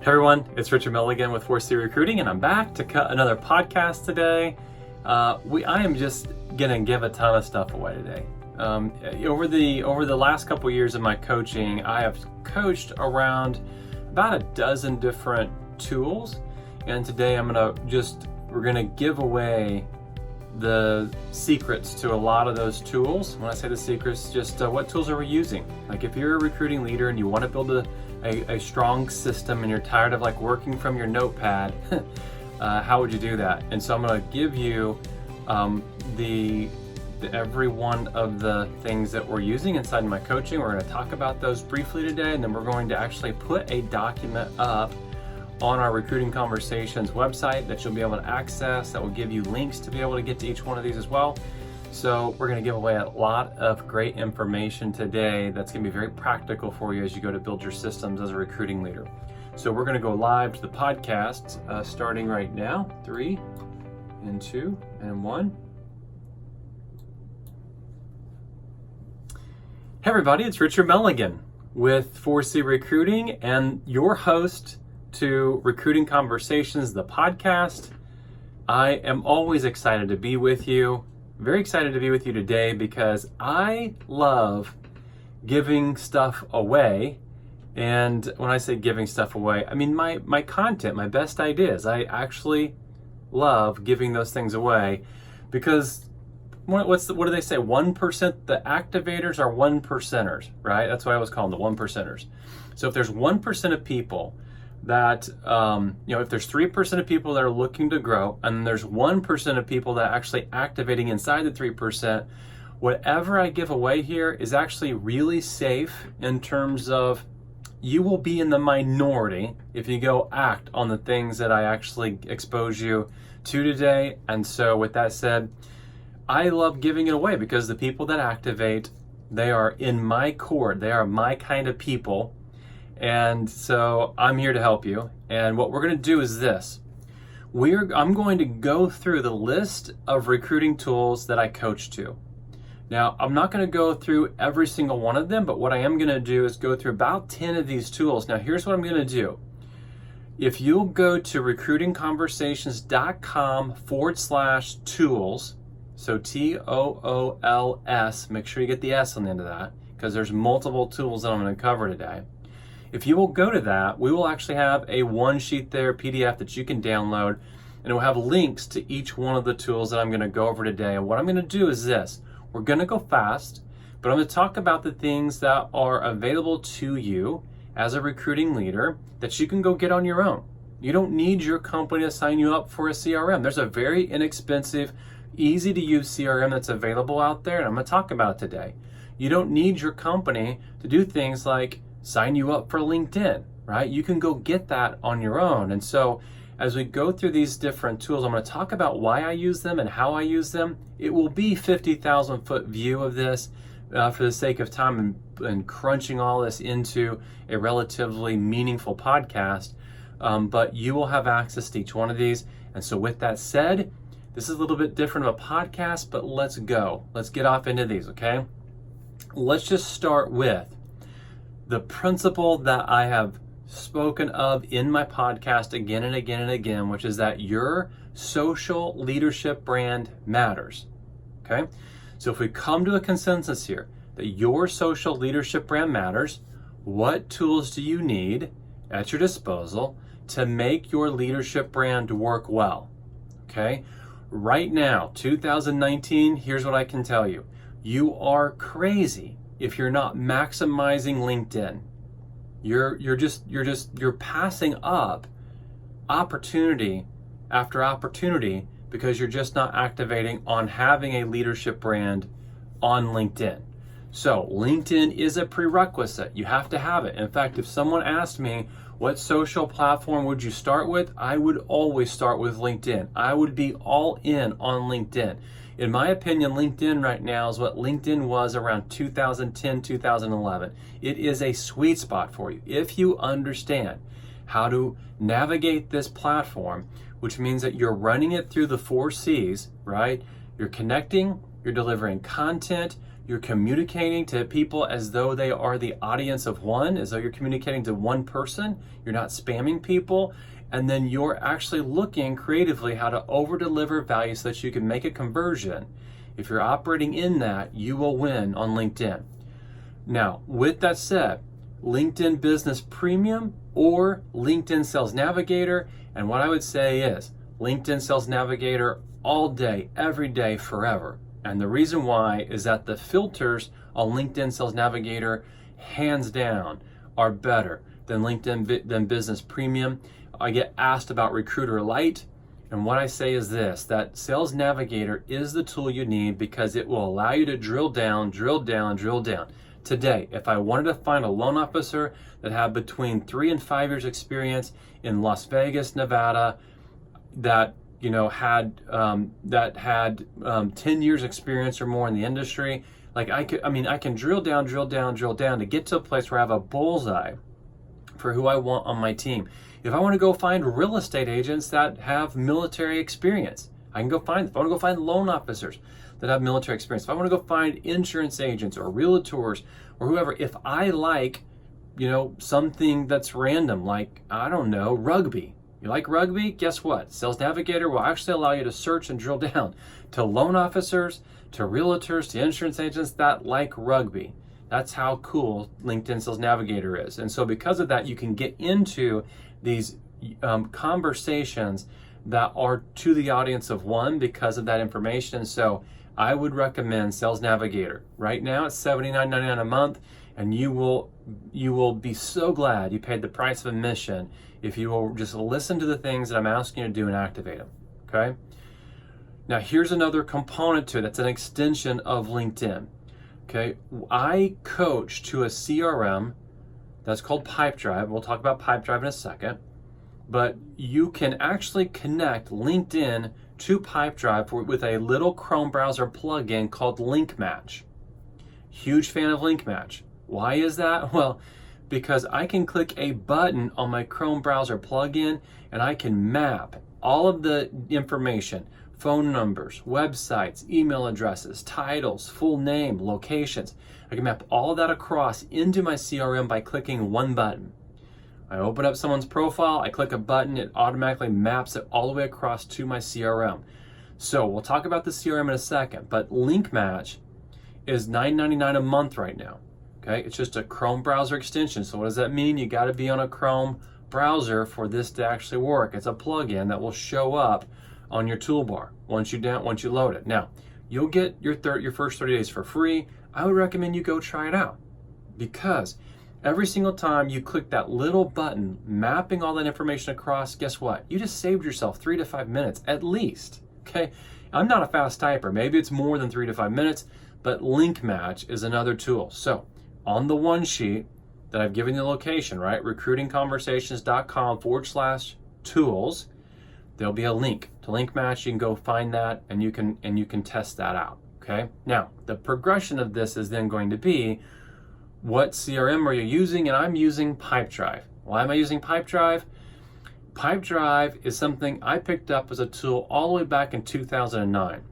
Hey everyone, it's Richard Milligan with 4C Recruiting, and I'm back to cut another podcast today. I am just gonna give a ton of stuff away today. Over the last couple years of my coaching, I have coached around about a dozen different tools, and today we're gonna give away the secrets to a lot of those tools. When I say the secrets, just what tools are we using? Like if you're a recruiting leader and you want to build a strong system and you're tired of like working from your notepad, how would you do that? And so I'm going to give you every one of the things that we're using inside my coaching. We're going to talk about those briefly today, and then we're going to actually put a document up on our Recruiting Conversations website that you'll be able to access, that will give you links to be able to get to each one of these as well. So we're going to give away a lot of great information today that's going to be very practical for you as you go to build your systems as a recruiting leader. So we're going to go live to the podcast starting right now. 3 and 2 and 1. Hey everybody, it's Richard Milligan with 4C Recruiting and your host to Recruiting Conversations, the podcast. I am always excited to be with you. Very excited to be with you today because I love giving stuff away. And when I say giving stuff away, I mean my content, my best ideas. I actually love giving those things away because what do they say? 1%, the activators are 1%ers, right? That's what I always call them, the 1%ers. So if there's 1% of people that, if there's 3% of people that are looking to grow, and there's 1% of people that are actually activating inside the 3%, whatever I give away here is actually really safe in terms of you will be in the minority if you go act on the things that I actually expose you to today. And so with that said, I love giving it away because the people that activate, they are in my court, they are my kind of people. And so I'm here to help you. And what we're going to do is this. I'm going to go through the list of recruiting tools that I coach to. Now, I'm not going to go through every single one of them, but what I am going to do is go through about 10 of these tools. Now, here's what I'm going to do. If you'll go to recruitingconversations.com/tools, so TOOLS, make sure you get the S on the end of that, because there's multiple tools that I'm going to cover today. If you will go to that, we will actually have a one sheet there, PDF that you can download, and it will have links to each one of the tools that I'm going to go over today. And what I'm going to do is this. We're going to go fast, but I'm going to talk about the things that are available to you as a recruiting leader that you can go get on your own. You don't need your company to sign you up for a CRM. There's a very inexpensive, easy to use CRM that's available out there, and I'm going to talk about it today. You don't need your company to do things like sign you up for LinkedIn, right? You can go get that on your own. And so as we go through these different tools, I'm going to talk about why I use them and how I use them. It will be 50,000 foot view of this for the sake of time and crunching all this into a relatively meaningful podcast. But you will have access to each one of these. And so with that said, this is a little bit different of a podcast, but let's go. Let's get off into these, okay? Let's just start with the principle that I have spoken of in my podcast again and again and again, which is that your social leadership brand matters, okay? So if we come to a consensus here that your social leadership brand matters, what tools do you need at your disposal to make your leadership brand work well, okay? Right now, 2019, here's what I can tell you. You are crazy if you're not maximizing LinkedIn. You're passing up opportunity after opportunity because you're just not activating on having a leadership brand on LinkedIn. So LinkedIn is a prerequisite. You have to have it. In fact, if someone asked me, what social platform would you start with? I would always start with LinkedIn. I would be all in on LinkedIn. In my opinion, LinkedIn right now is what LinkedIn was around 2010, 2011. It is a sweet spot for you. If you understand how to navigate this platform, which means that you're running it through the 4 C's, right? You're connecting, you're delivering content, You're communicating to people as though they are the audience of one, as though you're communicating to one person. You're not spamming people. And then you're actually looking creatively how to over-deliver value so that you can make a conversion. If you're operating in that, you will win on LinkedIn. Now, with that said, LinkedIn Business Premium or LinkedIn Sales Navigator, and what I would say is LinkedIn Sales Navigator all day, every day, forever. And the reason why is that the filters on LinkedIn Sales Navigator, hands down, are better than Business Premium. I get asked about Recruiter Lite, and what I say is this, that Sales Navigator is the tool you need because it will allow you to drill down. Today, if I wanted to find a loan officer that had between 3 and 5 years experience in Las Vegas, Nevada, that had 10 years experience or more in the industry, like I can drill down to get to a place where I have a bullseye for who I want on my team. If I want to go find real estate agents that have military experience, I can go find them. If I want to go find loan officers that have military experience, if I want to go find insurance agents or realtors or whoever, if I like, something that's random, like, I don't know, rugby. You like rugby? Guess what? Sales Navigator will actually allow you to search and drill down to loan officers, to realtors, to insurance agents that like rugby. That's how cool LinkedIn Sales Navigator is. And so because of that, you can get into these conversations that are to the audience of one because of that information. So I would recommend Sales Navigator. Right now it's $79.99 a month, and you will be so glad you paid the price of admission if you will just listen to the things that I'm asking you to do and activate them, okay? Now here's another component to it that's an extension of LinkedIn, okay? I coach to a CRM that's called Pipedrive. We'll talk about Pipedrive in a second, but you can actually connect LinkedIn to Pipedrive with a little Chrome browser plugin called Link Match. Huge fan of Link Match. Why is that? Well, because I can click a button on my Chrome browser plugin and I can map all of the information, phone numbers, websites, email addresses, titles, full name, locations. I can map all of that across into my CRM by clicking one button. I open up someone's profile, I click a button, it automatically maps it all the way across to my CRM. So we'll talk about the CRM in a second, but Link Match is $9.99 a month right now. Okay, it's just a Chrome browser extension. So what does that mean? You got to be on a Chrome browser for this to actually work. It's a plugin that will show up on your toolbar once you load it. Now, you'll get your first 30 days for free. I would recommend you go try it out because every single time you click that little button mapping all that information across, guess what? You just saved yourself 3 to 5 minutes at least. Okay, I'm not a fast typer. Maybe it's more than 3 to 5 minutes, but Link Match is another tool. So on the one sheet that I've given you the location, right? recruitingconversations.com/tools. There'll be a link to Link Match. You can go find that and you can test that out. Okay. Now the progression of this is then going to be, what CRM are you using? And I'm using Pipedrive. Why am I using Pipedrive? Pipedrive is something I picked up as a tool all the way back in 2009.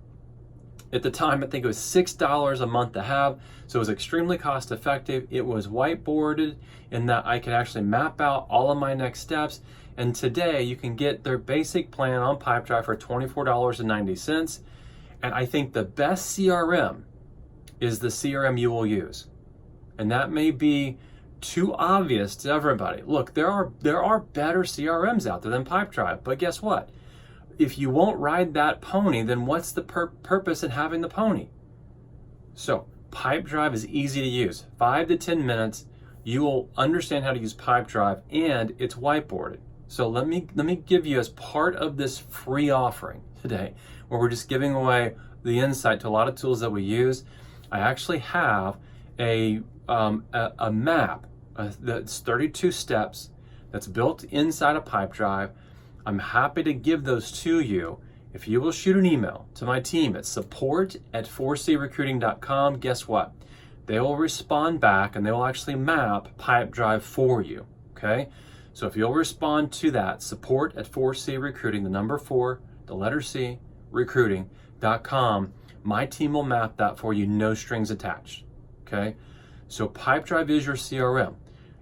At the time, I think it was $6 a month to have, so it was extremely cost effective. It was whiteboarded in that I could actually map out all of my next steps. And today, you can get their basic plan on Pipedrive for $24.90. And I think the best CRM is the CRM you will use. And that may be too obvious to everybody. Look, there are better CRMs out there than Pipedrive, but guess what? If you won't ride that pony, then what's the purpose in having the pony? So Pipedrive is easy to use. 5 to 10 minutes, you will understand how to use Pipedrive, and it's whiteboarded. So let me give you, as part of this free offering today, where we're just giving away the insight to a lot of tools that we use, I actually have a map that's 32 steps that's built inside of Pipedrive. I'm happy to give those to you if you will shoot an email to my team at support@4crecruiting.com. Guess what? They will respond back and they will actually map Pipedrive for you, okay? So if you'll respond to that, support@4crecruiting, the number 4, the letter C, recruiting.com, My team will map that for you, no strings attached, okay? So Pipedrive is your CRM.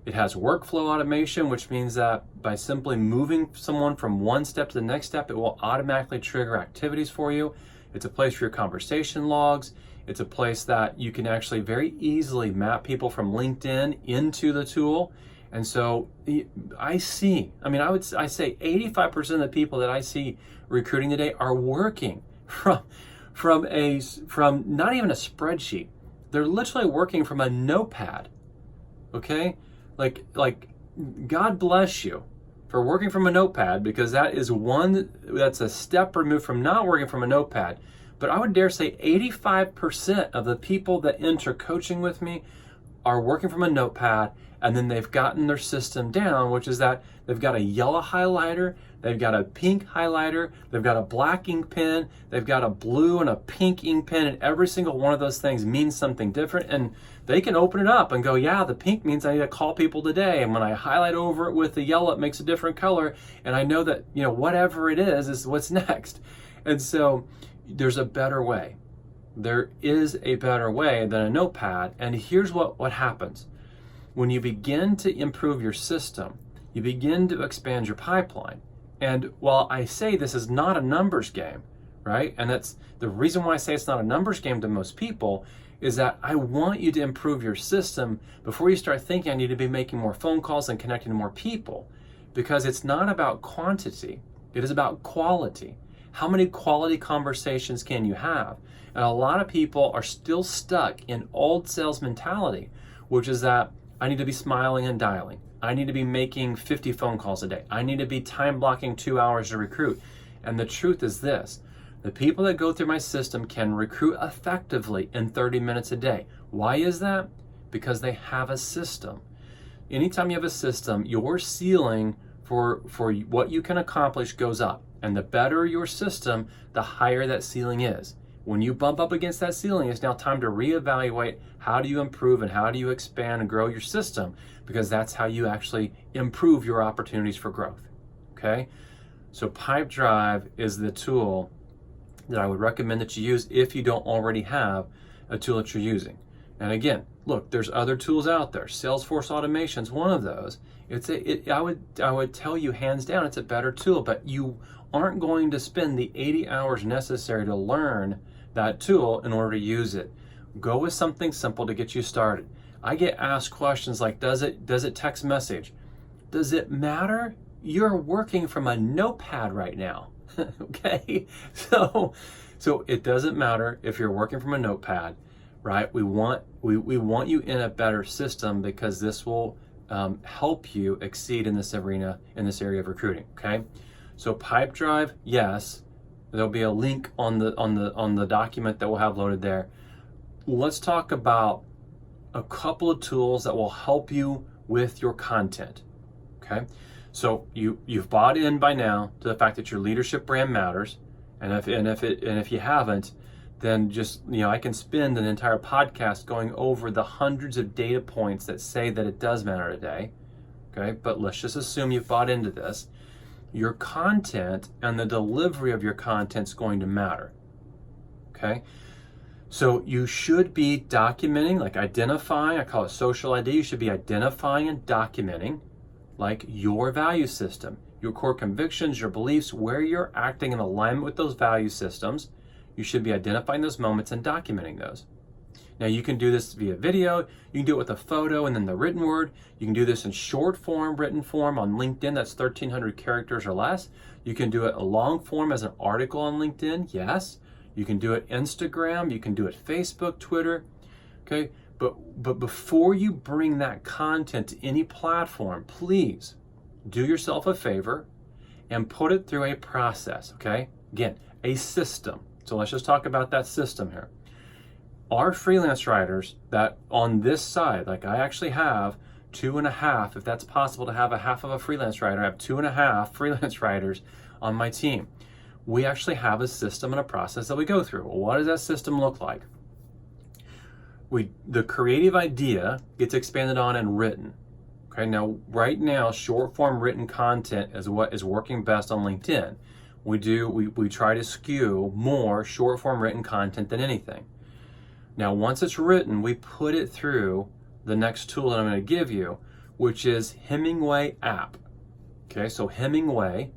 It has workflow automation, which means that by simply moving someone from one step to the next step, it will automatically trigger activities for you. It's a place for your conversation logs. It's a place that you can actually very easily map people from LinkedIn into the tool. And so I say 85% of the people that I see recruiting today are working from not even a spreadsheet. They're literally working from a notepad. Okay? Like God bless you for working from a notepad, because that's a step removed from not working from a notepad. But I would dare say 85% of the people that enter coaching with me are working from a notepad, and then they've gotten their system down, which is that they've got a yellow highlighter, they've got a pink highlighter, they've got a black ink pen, they've got a blue and a pink ink pen, and every single one of those things means something different. And they can open it up and go, yeah, the pink means I need to call people today. And when I highlight over it with the yellow, it makes a different color. And I know that, whatever it is what's next. And so there's a better way. There is a better way than a notepad. And here's what happens. When you begin to improve your system, you begin to expand your pipeline. And while I say this is not a numbers game, right? And that's the reason why I say it's not a numbers game to most people, is that I want you to improve your system before you start thinking I need to be making more phone calls and connecting to more people. Because it's not about quantity, it is about quality. How many quality conversations can you have? And a lot of people are still stuck in old sales mentality, which is that I need to be smiling and dialing. I need to be making 50 phone calls a day. I need to be time blocking 2 hours to recruit. And the truth is this: the people that go through my system can recruit effectively in 30 minutes a day. Why is that? Because they have a system. Anytime you have a system, your ceiling for what you can accomplish goes up. And the better your system, the higher that ceiling is. When you bump up against that ceiling, it's now time to reevaluate how do you improve and how do you expand and grow your system, because that's how you actually improve your opportunities for growth. Okay? So Pipedrive is the tool that I would recommend that you use if you don't already have a tool that you're using. And again, look, there's other tools out there. Salesforce Automation is one of those. I would tell you hands down it's a better tool, but you aren't going to spend the 80 hours necessary to learn that tool in order to use it. Go with something simple to get you started. I get asked questions like, does it text message? Does it matter? You're working from a notepad right now. Okay? So it doesn't matter if you're working from a notepad, right? We want you in a better system, because this will help you exceed in this arena, in this area of recruiting. Okay? So Pipedrive, yes, there'll be a link on the document that we'll have loaded there. Let's talk about a couple of tools that will help you with your content. Okay? So you've bought in by now to the fact that your leadership brand matters, and if you haven't, then just I can spend an entire podcast going over the hundreds of data points that say that it does matter today. Okay? But let's just assume you've bought into this. Your content and the delivery of your content is going to matter. Okay? So you should be documenting, like identifying, I call it social ID. You should be identifying and documenting like your value system, your core convictions, your beliefs, where you're acting in alignment with those value systems. You should be identifying those moments and documenting those. Now you can do this via video, you can do it with a photo and then the written word. You can do this in short form, written form on LinkedIn, that's 1,300 characters or less. You can do it a long form as an article on LinkedIn, yes. You can do it Instagram, you can do it Facebook, Twitter, okay? But before you bring that content to any platform, please do yourself a favor and put it through a process, okay? Again, a system. So let's just talk about that system here. Our freelance writers that on this side, like I actually have 2.5, if that's possible to have a half of a freelance writer, I have 2.5 freelance writers on my team. We actually have a system and a process that we go through. Well, what does that system look like? The creative idea gets expanded on and written. Okay, now right now, short form written content is what is working best on LinkedIn. we try to skew more short form written content than anything. Now, once it's written, we put it through the next tool that I'm going to give you, which is Hemingway app. Okay, so Hemingway,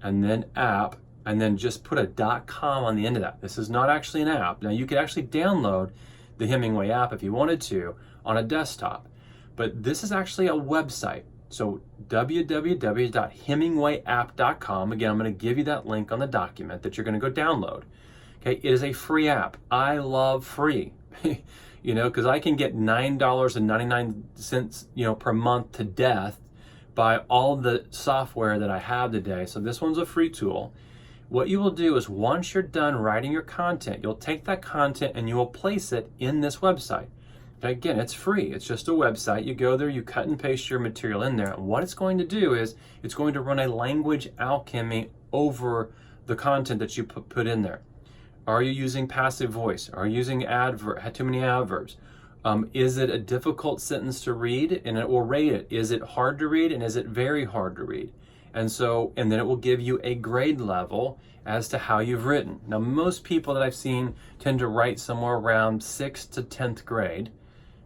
and then app, and then just put a .com on the end of that. This is not actually an app. Now, you could actually download the Hemingway app if you wanted to on a desktop, but this is actually a website. So www.hemingwayapp.com. Again, I'm going to give you that link on the document that you're going to go download. Okay, it is a free app. I love free, because I can get $9.99, per month to death by all the software that I have today. So this one's a free tool. What you will do is once you're done writing your content, you'll take that content and you will place it in this website. Again, it's free. It's just a website. You go there, you cut and paste your material in there. And what it's going to do is it's going to run a language alchemy over the content that you put in there. Are you using passive voice? Are you using too many adverbs? Is it a difficult sentence to read? And it will rate it. Is it hard to read? And is it very hard to read? And then it will give you a grade level as to how you've written. Now, most people that I've seen tend to write somewhere around 6th to 10th grade.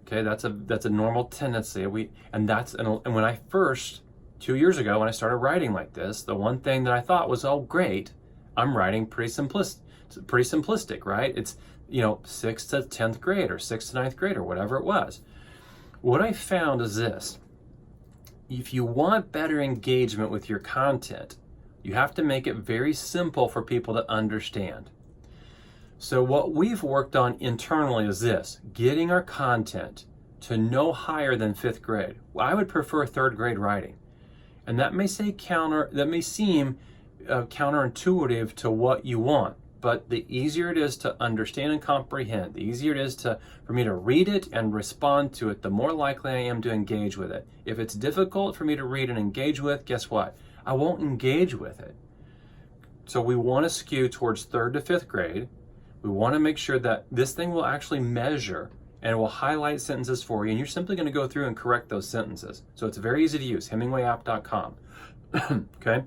Okay, that's a normal tendency. And when I first, 2 years ago, when I started writing like this, the one thing that I thought was, oh, great, I'm writing pretty simplistic, right? It's 6th to 10th grade or 6th to 9th grade or whatever it was. What I found is this: if you want better engagement with your content, you have to make it very simple for people to understand. So what we've worked on internally is this: getting our content to no higher than 5th grade. I would prefer 3rd grade writing. And that may seem counterintuitive to what you want, but the easier it is to understand and comprehend, the easier it is for me to read it and respond to it, the more likely I am to engage with it. If it's difficult for me to read and engage with, guess what? I won't engage with it. So we want to skew towards 3rd to 5th grade. We want to make sure that this thing will actually measure and it will highlight sentences for you, and you're simply going to go through and correct those sentences. So it's very easy to use, hemingwayapp.com. Okay?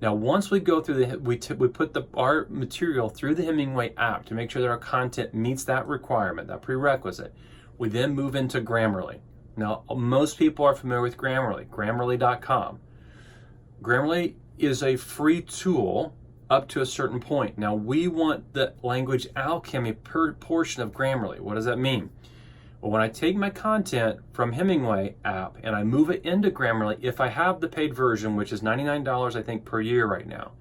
Now, once we go through we put our material through the Hemingway app to make sure that our content meets that requirement, that prerequisite. We then move into Grammarly. Now, most people are familiar with Grammarly, grammarly.com. Grammarly is a free tool up to a certain point. Now, we want the language alchemy portion of Grammarly. What does that mean? Well, when I take my content from Hemingway app and I move it into Grammarly, if I have the paid version, which is $99, I think, per year right now,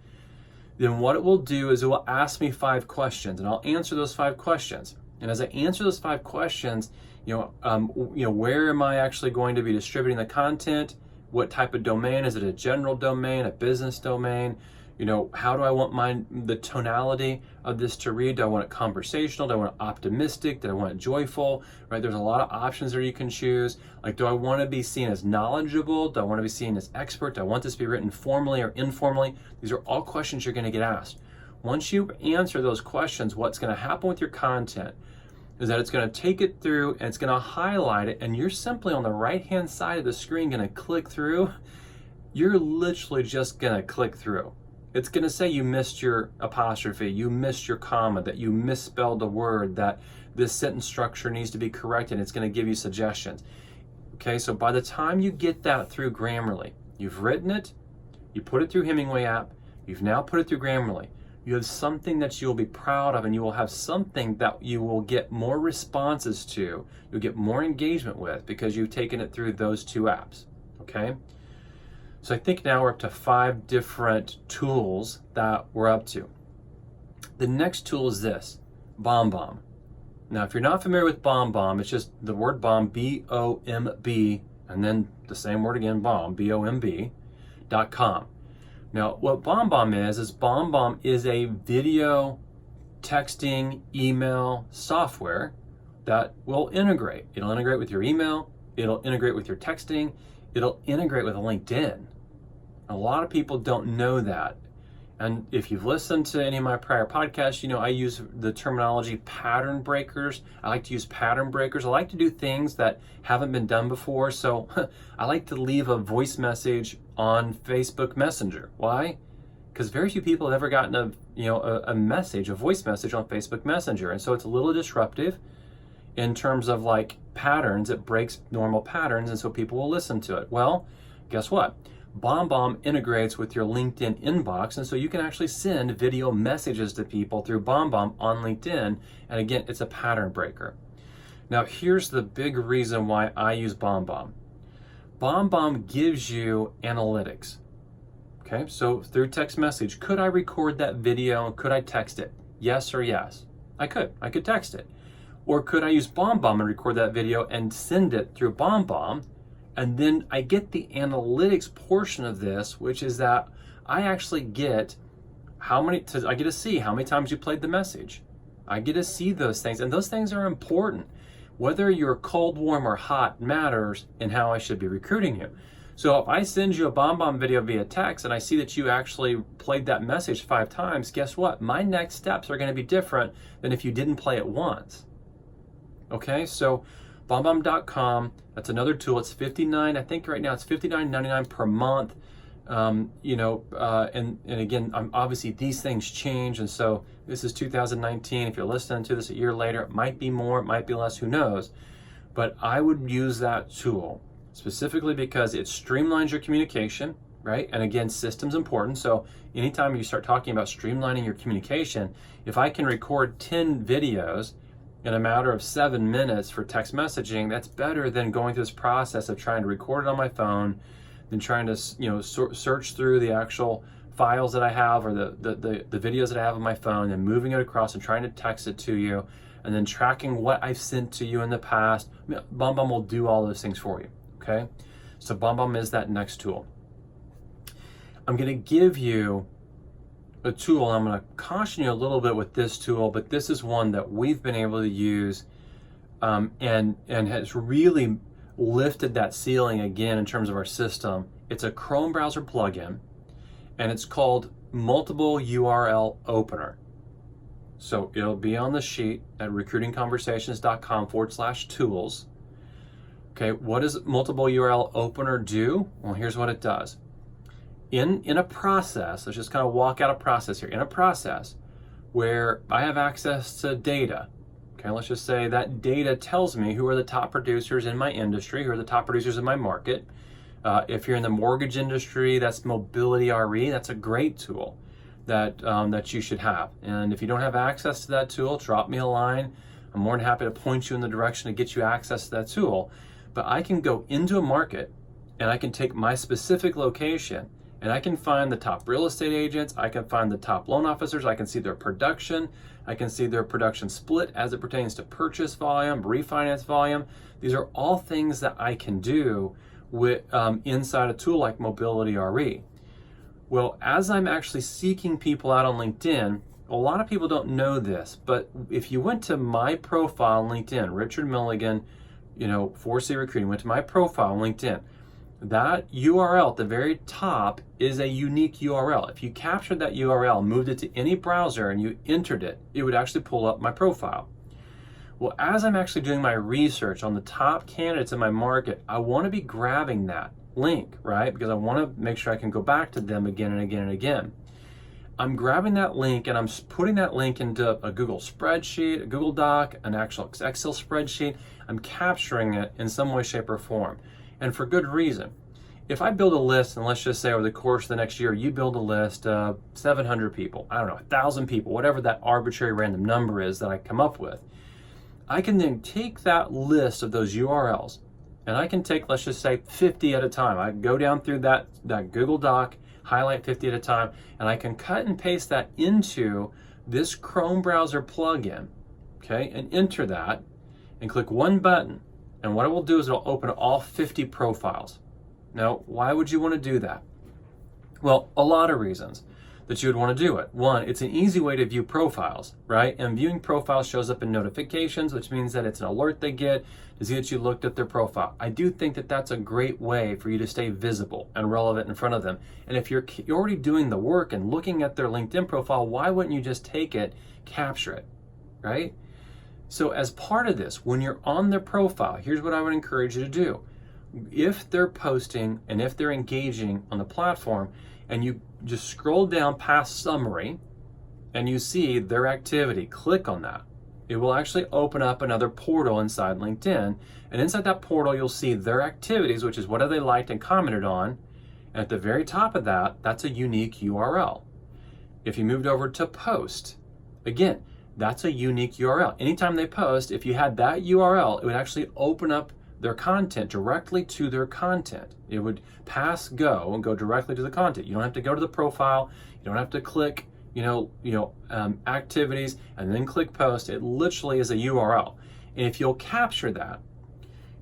then what it will do is it will ask me 5 questions, and I'll answer those 5 questions. And as I answer those 5 questions, where am I actually going to be distributing the content? What type of domain? Is it a general domain, a business domain? How do I want the tonality of this to read? Do I want it conversational? Do I want it optimistic? Do I want it joyful? Right? There's a lot of options there you can choose. Like, do I want to be seen as knowledgeable? Do I want to be seen as expert? Do I want this to be written formally or informally? These are all questions you're going to get asked. Once you answer those questions, what's going to happen with your content is that it's going to take it through and it's going to highlight it, and you're simply on the right-hand side of the screen going to click through. You're literally just going to click through. It's going to say you missed your apostrophe, you missed your comma, that you misspelled a word, that this sentence structure needs to be corrected. It's going to give you suggestions. Okay, so by the time you get that through Grammarly, you've written it, you put it through Hemingway app, you've now put it through Grammarly. You have something that you'll be proud of, and you will have something that you will get more responses to, you'll get more engagement with, because you've taken it through those 2 apps. Okay? So I think now we're up to 5 different tools that we're up to. The next tool is this, BombBomb. Now, if you're not familiar with BombBomb, it's just the word bomb, B-O-M-B, and then the same word again, bomb, B-O-M-B.com. Now, what BombBomb is BombBomb is a video texting email software that will integrate. It'll integrate with your email, it'll integrate with your texting, it'll integrate with LinkedIn. A lot of people don't know that. And if you've listened to any of my prior podcasts, I use the terminology pattern breakers. I like to use pattern breakers. I like to do things that haven't been done before. So I like to leave a voice message on Facebook Messenger. Why? because very few people have ever gotten a message, a voice message on Facebook Messenger. And so it's a little disruptive in terms of like patterns. It breaks normal patterns, and so people will listen to it. Well, guess what? BombBomb integrates with your LinkedIn inbox, and so you can actually send video messages to people through BombBomb on LinkedIn. And again, it's a pattern breaker. Now, here's the big reason why I use BombBomb. BombBomb gives you analytics. Okay, so through text message, could I record that video? Could I text it? Yes or yes? I could text it. Or could I use BombBomb and record that video and send it through BombBomb? And then I get the analytics portion of this, which is that I actually get I get to see how many times you played the message. I get to see those things, and those things are important. Whether you're cold, warm, or hot matters in how I should be recruiting you. So if I send you a BombBomb video via text and I see that you actually played that message 5 times, guess what? My next steps are going to be different than if you didn't play it once. Okay, so BombBomb.com, that's another tool. It's $59, I think right now it's $59.99 per month. And again, obviously these things change, and so this is 2019. If you're listening to this a year later, it might be more, it might be less, who knows? But I would use that tool specifically because it streamlines your communication, right? And again, system's important. So anytime you start talking about streamlining your communication, if I can record 10 videos in a matter of 7 minutes for text messaging, that's better than going through this process of trying to record it on my phone, then trying to search through the actual files that I have, or the videos that I have on my phone, and moving it across and trying to text it to you, and then tracking what I've sent to you in the past. BombBomb will do all those things for you. Okay, so BombBomb is that next tool. I'm going to give you a tool. I'm going to caution you a little bit with this tool, but this is one that we've been able to use and has really lifted that ceiling again in terms of our system. It's a Chrome browser plugin, and it's called Multiple URL Opener. So it'll be on the sheet at recruitingconversations.com/tools. Okay, what does Multiple URL Opener do? Well, here's what it does. In a process, let's just kind of walk out a process here. In a process where I have access to data, okay, let's just say that data tells me who are the top producers in my industry, who are the top producers in my market. If you're in the mortgage industry, that's Mobility RE. That's a great tool that you should have. And if you don't have access to that tool, drop me a line. I'm more than happy to point you in the direction to get you access to that tool. But I can go into a market and I can take my specific location and I can find the top real estate agents, I can find the top loan officers, I can see their production, I can see their production split as it pertains to purchase volume, refinance volume. These are all things that I can do with inside a tool like Mobility RE. Well, as I'm actually seeking people out on LinkedIn, a lot of people don't know this, but if you went to my profile on LinkedIn, Richard Milligan, 4C Recruiting, went to my profile on LinkedIn, that URL at the very top is a unique URL. If you captured that URL, moved it to any browser, and you entered it, it would actually pull up my profile. Well, as I'm actually doing my research on the top candidates in my market, I want to be grabbing that link, right? Because I want to make sure I can go back to them again and again and again. I'm grabbing that link and I'm putting that link into a Google spreadsheet, a Google Doc, an actual Excel spreadsheet. I'm capturing it in some way, shape, or form. And for good reason. If I build a list, and let's just say over the course of the next year, you build a list of 700 people, 1,000 people, whatever that arbitrary random number is that I come up with, I can then take that list of those URLs, and I can take, let's just say, 50 at a time. I go down through that Google Doc, highlight 50 at a time, and I can cut and paste that into this Chrome browser plugin, okay, and enter that, and click one button. And what it will do is it'll open all 50 profiles. Now, why would you want to do that? Well, a lot of reasons that you would want to do it. One, it's an easy way to view profiles, right? And viewing profiles shows up in notifications, which means that it's an alert they get to see that you looked at their profile. I do think that that's a great way for you to stay visible and relevant in front of them. And if you're already doing the work and looking at their LinkedIn profile, why wouldn't you just take it, capture it, right? So as part of this, when you're on their profile, here's what I would encourage you to do. if they're posting and if they're engaging on the platform, and you just scroll down past summary and you see their activity, click on that. It will actually open up another portal inside LinkedIn. And inside that portal, you'll see their activities, which is what have they liked and commented on. And at the very top of that, that's a unique URL. If you moved over to post, again, that's a unique URL. Anytime they post, if you had that URL, it would actually open up their content directly to their content. It would pass go and go directly to the content. You don't have to go to the profile. You don't have to click, activities and then click post. It literally is a URL. And if you'll capture that,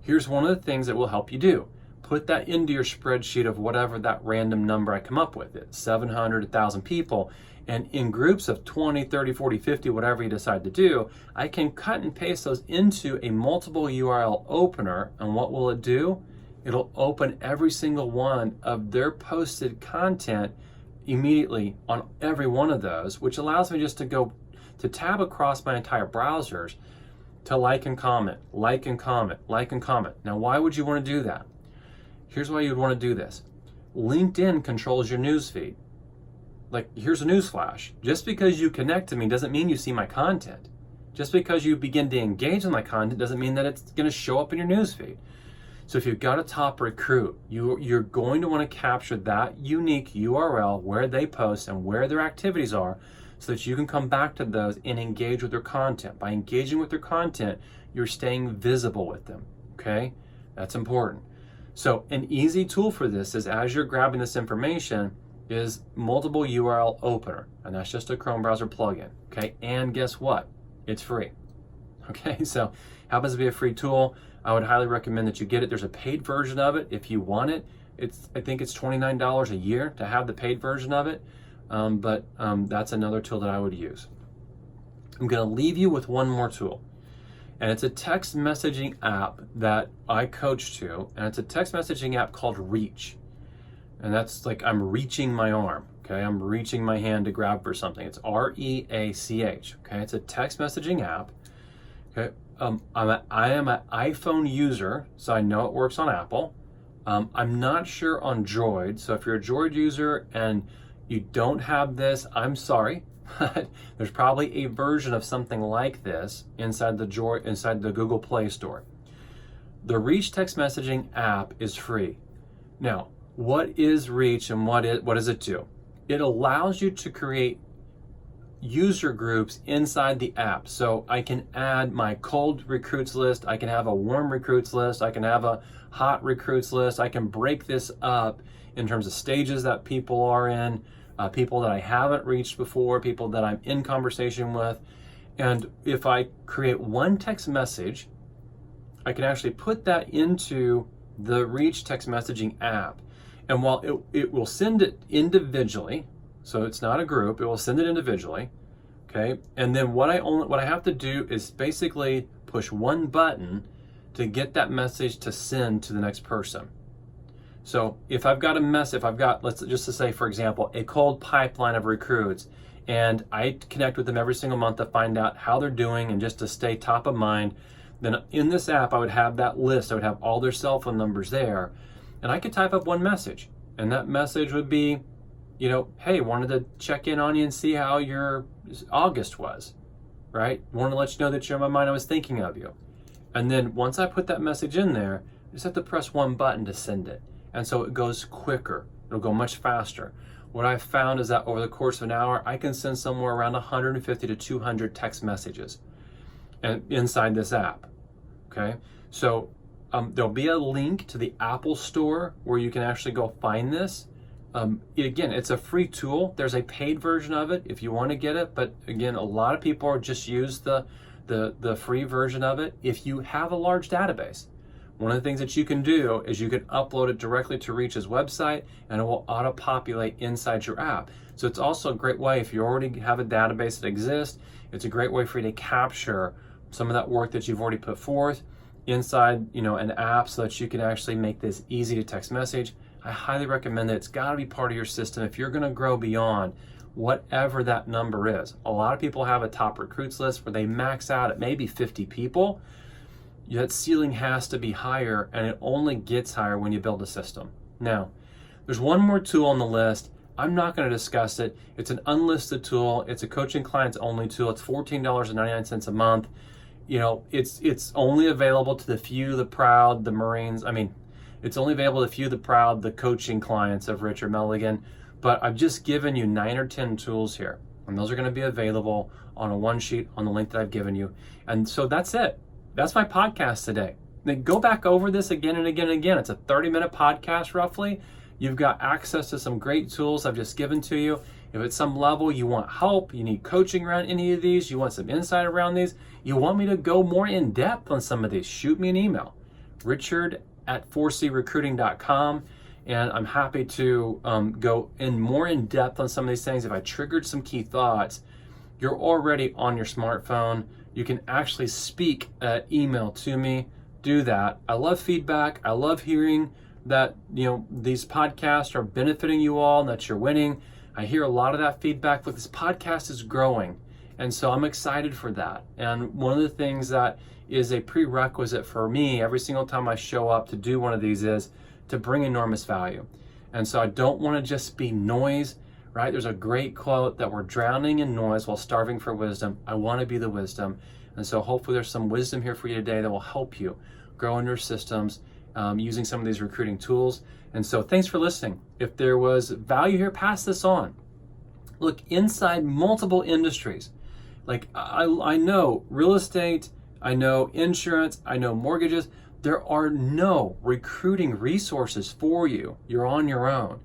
here's one of the things that will help you do. Put that into your spreadsheet of whatever that random number I come up with. It's 700, 1,000 people. And in groups of 20, 30, 40, 50, whatever you decide to do, I can cut and paste those into a multiple URL opener. And what will it do? It'll open every single one of their posted content immediately on every one of those, which allows me just to go to tab across my entire browsers to like and comment, like and comment, like and comment. Now, why would you want to do that? Here's why you'd want to do this. LinkedIn controls your newsfeed. Like, here's a newsflash. Just because you connect to me doesn't mean you see my content. Just because you begin to engage in my content doesn't mean that it's going to show up in your newsfeed. So if you've got a top recruit, you're going to want to capture that unique URL where they post and where their activities are so that you can come back to those and engage with their content. By engaging with their content, you're staying visible with them, okay? That's important. So an easy tool for this is, as you're grabbing this information, is multiple URL opener, and that's just a Chrome browser plugin, okay? And guess what? It's free, okay? So happens to be a free tool. I would highly recommend that you get it. There's a paid version of it if you want it. I think it's $29 a year to have the paid version of it, but that's another tool that I would use. I'm going to leave you with one more tool, and it's a text messaging app that I coach to, and it's a text messaging app called Reach. And that's like I'm reaching my arm, okay? I'm reaching my hand to grab for something. It's REACH, okay? It's a text messaging app, okay? I am an iPhone user, so I know it works on Apple. I'm not sure on Droid, so if you're a Droid user and you don't have this, I'm sorry. There's probably a version of something like this inside the Google Play Store. The Reach text messaging app is free. Now, what is Reach and what does it do? It allows you to create user groups inside the app. So I can add my cold recruits list, I can have a warm recruits list, I can have a hot recruits list, I can break this up in terms of stages that people are in, people that I haven't reached before, people that I'm in conversation with. And if I create one text message, I can actually put that into the Reach text messaging app. And while it will send it individually, so it's not a group, it will send it individually, okay? And then what I have to do is basically push one button to get that message to send to the next person. So if I've got let's just to say, for example, a cold pipeline of recruits, and I connect with them every single month to find out how they're doing and just to stay top of mind, then in this app, I would have that list. I would have all their cell phone numbers there, and I could type up one message, and that message would be, hey, wanted to check in on you and see how your August was, right? Wanted to let you know that you're in my mind, I was thinking of you. And then once I put that message in there, I just have to press one button to send it. And so it goes quicker. It'll go much faster. What I've found is that over the course of an hour, I can send somewhere around 150 to 200 text messages and inside this app, okay? So there'll be a link to the Apple Store where you can actually go find this. Again, it's a free tool. There's a paid version of it if you want to get it, but again, a lot of people just use the free version of it. If you have a large database, one of the things that you can do is you can upload it directly to Reach's website and it will auto-populate inside your app. So it's also a great way, if you already have a database that exists, it's a great way for you to capture some of that work that you've already put forth inside an app so that you can actually make this easy to text message. I highly recommend that. It's got to be part of your system if you're going to grow beyond whatever that number is. A lot of people have a top recruits list where they max out at maybe 50 people. that ceiling has to be higher, and it only gets higher when you build a system. Now, there's one more tool on the list. I'm not going to discuss it. It's an unlisted tool. It's a coaching clients only tool. It's $14.99 a month. You know, it's only available to the few, the proud, the Marines. I mean, it's only available to the few, the proud, the coaching clients of Richard Milligan. But I've just given you 9 or 10 tools here, and those are going to be available on a one sheet on the link that I've given you. And so that's it. That's my podcast today. Then go back over this again and again and again. It's a 30-minute podcast roughly. You've got access to some great tools I've just given to you. If at some level you want help, you need coaching around any of these, you want some insight around these, you want me to go more in depth on some of these, shoot me an email, richard@4crecruiting.com, and I'm happy to go in more in depth on some of these things. If I triggered some key thoughts, you're already on your smartphone. You can actually speak email to me. Do that. I love feedback. I love hearing that, you know, these podcasts are benefiting you all and that you're winning. I hear a lot of that feedback. Look, this podcast is growing, and so I'm excited for that. And one of the things that is a prerequisite for me every single time I show up to do one of these is to bring enormous value. And so I don't want to just be noise, right? There's a great quote that we're drowning in noise while starving for wisdom. I want to be the wisdom. And so hopefully there's some wisdom here for you today that will help you grow in your systems using some of these recruiting tools. And so thanks for listening. If there was value here, pass this on. Look, inside multiple industries, like I know real estate, I know insurance, I know mortgages, there are no recruiting resources for you. You're on your own.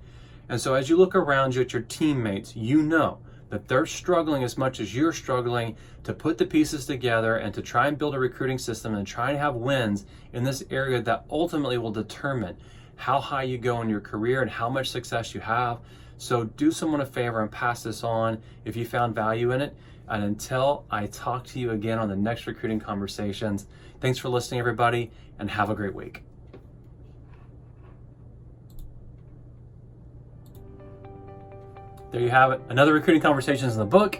And so as you look around you at your teammates, you know that they're struggling as much as you're struggling to put the pieces together and to try and build a recruiting system and try and have wins in this area that ultimately will determine how high you go in your career and how much success you have. So do someone a favor and pass this on if you found value in it. And until I talk to you again on the next Recruiting Conversations, thanks for listening, everybody, and have a great week. There you have it. Another Recruiting Conversations in the book.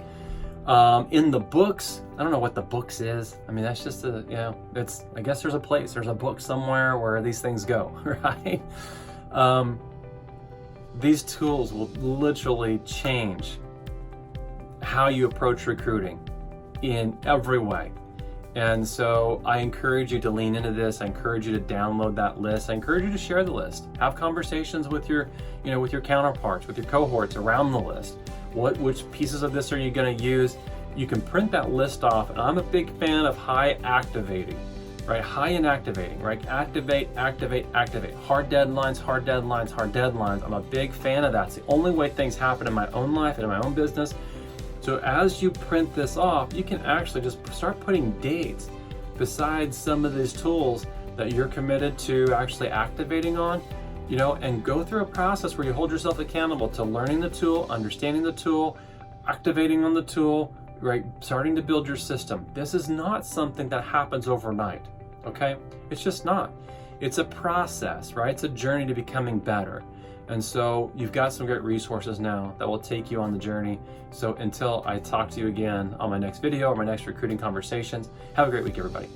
In the books, I don't know what the books is. I mean, that's just a, you know, it's, I guess there's a place, there's a book somewhere where these things go, right? These tools will literally change how you approach recruiting in every way. And so I encourage you to lean into this. I encourage you to download that list. I encourage you to share the list. Have conversations with your, you know, with your counterparts, with your cohorts around the list. Which pieces of this are you going to use? You can print that list off. And I'm a big fan of high activating, right? High in activating, right? Activate, activate, activate. Hard deadlines, hard deadlines, hard deadlines. I'm a big fan of that. It's the only way things happen in my own life and in my own business. So as you print this off, you can actually just start putting dates beside some of these tools that you're committed to actually activating on, you know, and go through a process where you hold yourself accountable to learning the tool, understanding the tool, activating on the tool, right? Starting to build your system. This is not something that happens overnight, okay? It's just not. It's a process, right? It's a journey to becoming better. And so you've got some great resources now that will take you on the journey. So until I talk to you again on my next video or my next Recruiting Conversations, have a great week, everybody.